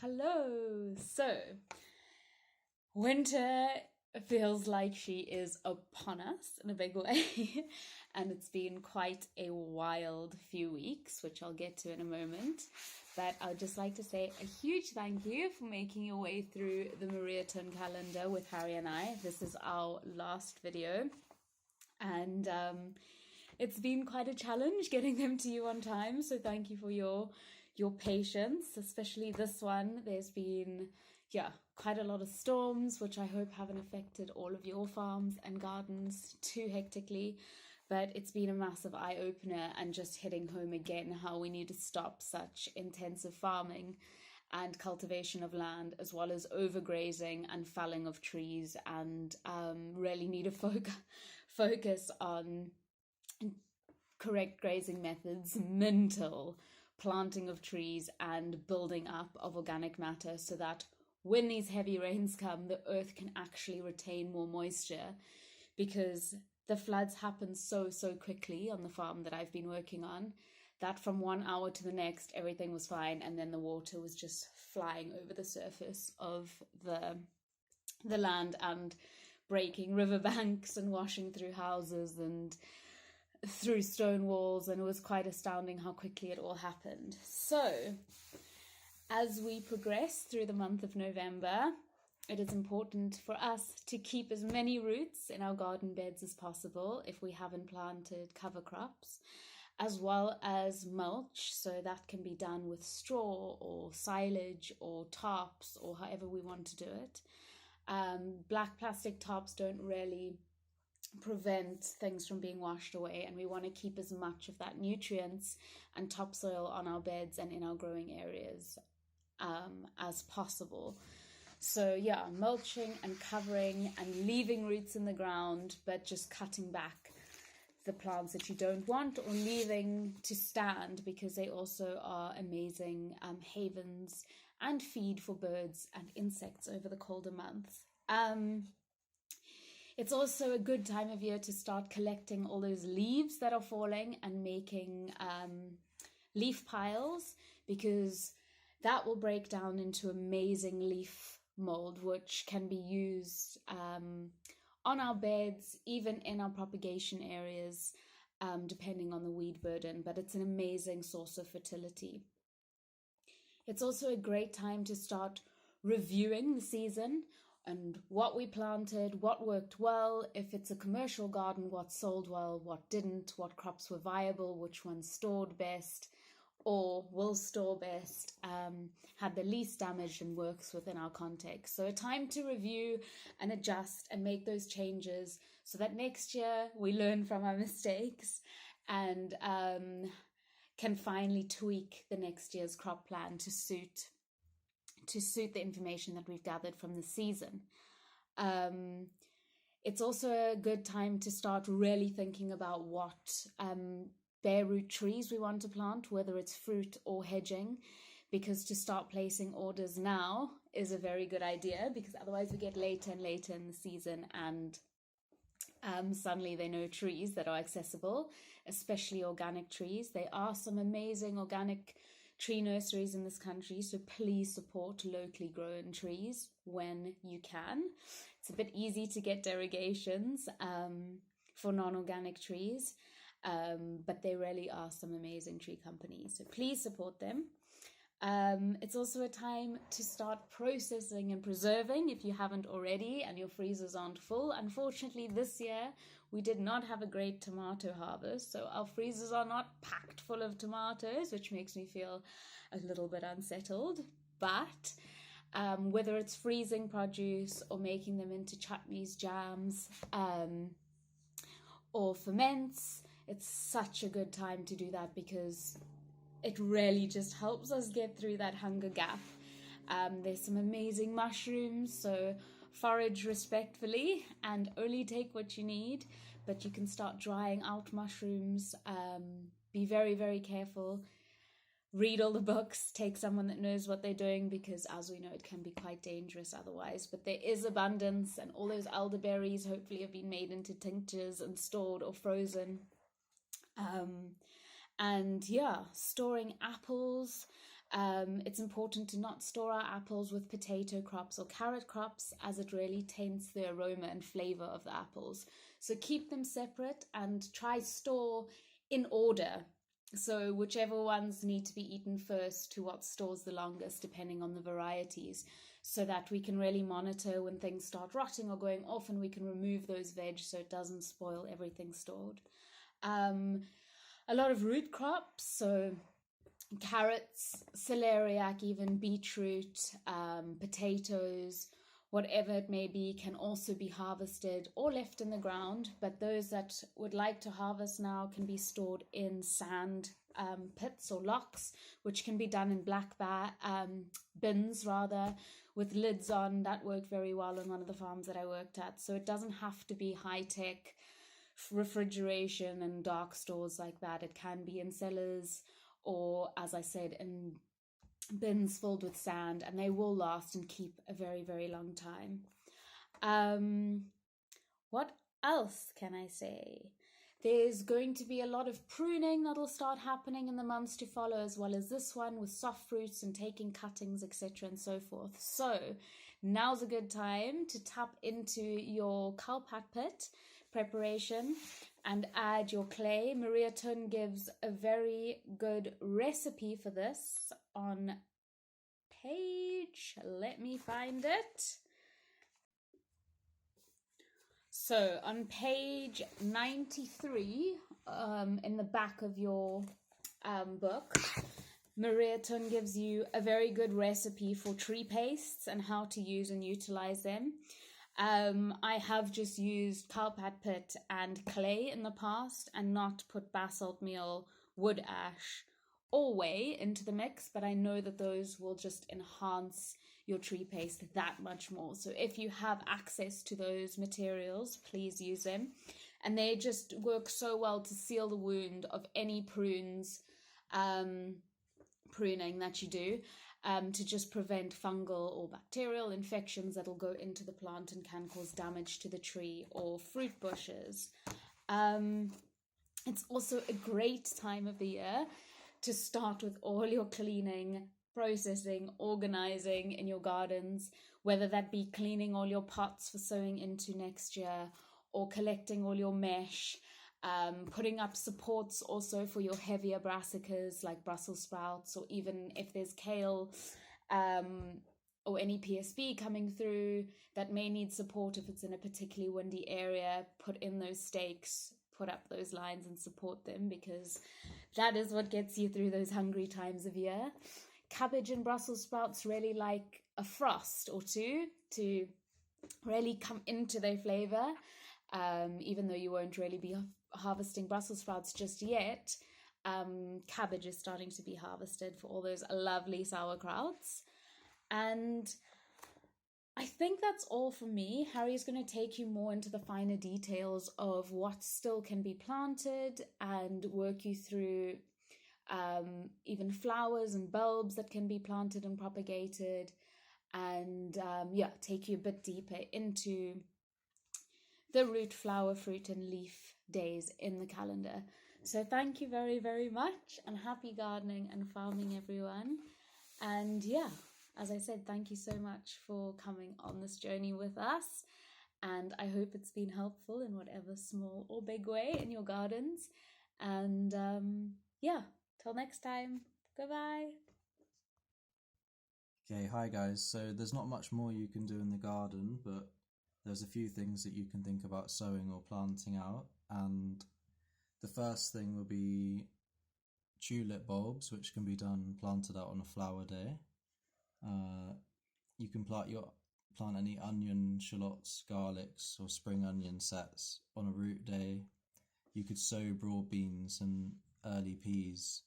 Hello. So, winter feels like she is upon us in a big way, and it's been quite a wild few weeks, which I'll get to in a moment. But I'd just like to say a huge thank you for making your way through the Mariaton calendar with Harry and I. This is our last video, and it's been quite a challenge getting them to you on time. So thank you for your patience, especially this one. There's been quite a lot of storms, which I hope haven't affected all of your farms and gardens too hectically. But it's been a massive eye-opener and just hitting home again how we need to stop such intensive farming and cultivation of land, as well as overgrazing and felling of trees, and really need to focus on correct grazing methods, mental planting of trees, and building up of organic matter so that when these heavy rains come, the earth can actually retain more moisture, because the floods happen so quickly on the farm that I've been working on that from 1 hour to the next everything was fine, and then the water was just flying over the surface of the land and breaking riverbanks and washing through houses and through stone walls, and it was quite astounding how quickly it all happened. So, as we progress through the month of November, it is important for us to keep as many roots in our garden beds as possible if we haven't planted cover crops, as well as mulch. So that can be done with straw or silage or tarps or however we want to do it. Black plastic tarps don't really prevent things from being washed away, and we want to keep as much of that nutrients and topsoil on our beds and in our growing areas as possible. So mulching and covering and leaving roots in the ground, but just cutting back the plants that you don't want, or leaving to stand, because they also are amazing havens and feed for birds and insects over the colder months. It's also a good time of year to start collecting all those leaves that are falling and making leaf piles, because that will break down into amazing leaf mold, which can be used on our beds, even in our propagation areas, depending on the weed burden. But it's an amazing source of fertility. It's also a great time to start reviewing the season and what we planted, what worked well. If it's a commercial garden, what sold well, what didn't, what crops were viable, which ones stored best or will store best, had the least damage and works within our context. So a time to review and adjust and make those changes so that next year we learn from our mistakes and can finally tweak the next year's crop plan to suit the information that we've gathered from the season. It's also a good time to start really thinking about what bare root trees we want to plant, whether it's fruit or hedging, because to start placing orders now is a very good idea, because otherwise we get later and later in the season and suddenly there are no trees that are accessible, especially organic trees. There are some amazing organic tree nurseries in this country, so please support locally grown trees when you can. It's a bit easy to get derogations for non-organic trees, but there really are some amazing tree companies, so please support them. It's also a time to start processing and preserving if you haven't already and your freezers aren't full. Unfortunately, this year we did not have a great tomato harvest, so our freezers are not packed full of tomatoes, which makes me feel a little bit unsettled. But whether it's freezing produce or making them into chutneys, jams, or ferments, it's such a good time to do that, because it really just helps us get through that hunger gap. There's some amazing mushrooms, so forage respectfully and only take what you need, but you can start drying out mushrooms. Be very careful. Read all the books, take someone that knows what they're doing, because as we know, it can be quite dangerous otherwise. But there is abundance, and all those elderberries hopefully have been made into tinctures and stored or frozen. And storing apples It's important to not store our apples with potato crops or carrot crops, as it really taints the aroma and flavor of the apples. So keep them separate and try store in order. So whichever ones need to be eaten first to what stores the longest, depending on the varieties, so that we can really monitor when things start rotting or going off, and we can remove those veg so it doesn't spoil everything stored. A lot of root crops, so carrots, celeriac, even beetroot, potatoes, whatever it may be, can also be harvested or left in the ground. But those that would like to harvest now can be stored in sand pits or locks, which can be done in bins rather, with lids on. That worked very well on one of the farms that I worked at. So it doesn't have to be high-tech refrigeration and dark stores like that. It can be in cellars, or, as I said, in bins filled with sand, and they will last and keep a very, very long time. What else can I say? There's going to be a lot of pruning that'll start happening in the months to follow, as well as this one with soft fruits and taking cuttings, etc. and so forth. So now's a good time to tap into your cowpat pit preparation and add your clay. Maria Thun gives a very good recipe for this on page, let me find it. So on page 93, in the back of your book, Maria Thun gives you a very good recipe for tree pastes and how to use and utilize them. I have just used cowpat pit and clay in the past and not put basalt meal, wood ash, or whey into the mix, but I know that those will just enhance your tree paste that much more. So if you have access to those materials, please use them. And they just work so well to seal the wound of any pruning that you do, to just prevent fungal or bacterial infections that'll go into the plant and can cause damage to the tree or fruit bushes. It's also a great time of the year to start with all your cleaning, processing, organizing in your gardens, whether that be cleaning all your pots for sowing into next year, or collecting all your mesh, putting up supports also for your heavier brassicas like Brussels sprouts, or even if there's kale or any PSB coming through that may need support if it's in a particularly windy area, put in those stakes, put up those lines and support them, because that is what gets you through those hungry times of year. Cabbage and Brussels sprouts really like a frost or two to really come into their flavor, even though you won't really be harvesting Brussels sprouts just yet. Cabbage is starting to be harvested for all those lovely sauerkrauts. And I think that's all for me. Harry is going to take you more into the finer details of what still can be planted and work you through even flowers and bulbs that can be planted and propagated, and take you a bit deeper into the root, flower, fruit and leaf days in the calendar. So thank you very, very much, and happy gardening and farming, everyone. And as I said, thank you so much for coming on this journey with us, and I hope it's been helpful in whatever small or big way in your gardens. And till next time, goodbye. Okay, hi guys. So there's not much more you can do in the garden, but there's a few things that you can think about sowing or planting out. And the first thing will be tulip bulbs, which can be planted out on a flower day. You can plant any onion, shallots, garlics or spring onion sets on a root day. You could sow broad beans and early peas,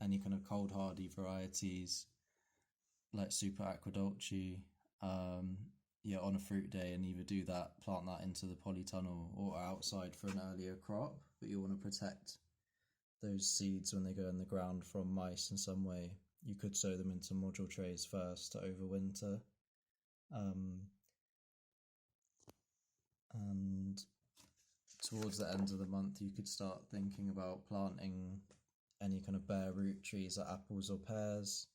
any kind of cold hardy varieties like Super Aquadolce, on a fruit day, and either plant that into the polytunnel or outside for an earlier crop. But you want to protect those seeds when they go in the ground from mice in some way. You could sow them into module trays first to overwinter. And towards the end of the month, you could start thinking about planting any kind of bare root trees like apples or pears.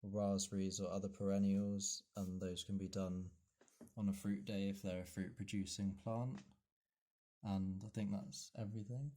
raspberries or other perennials, and those can be done on a fruit day if they're a fruit producing plant. And I think that's everything.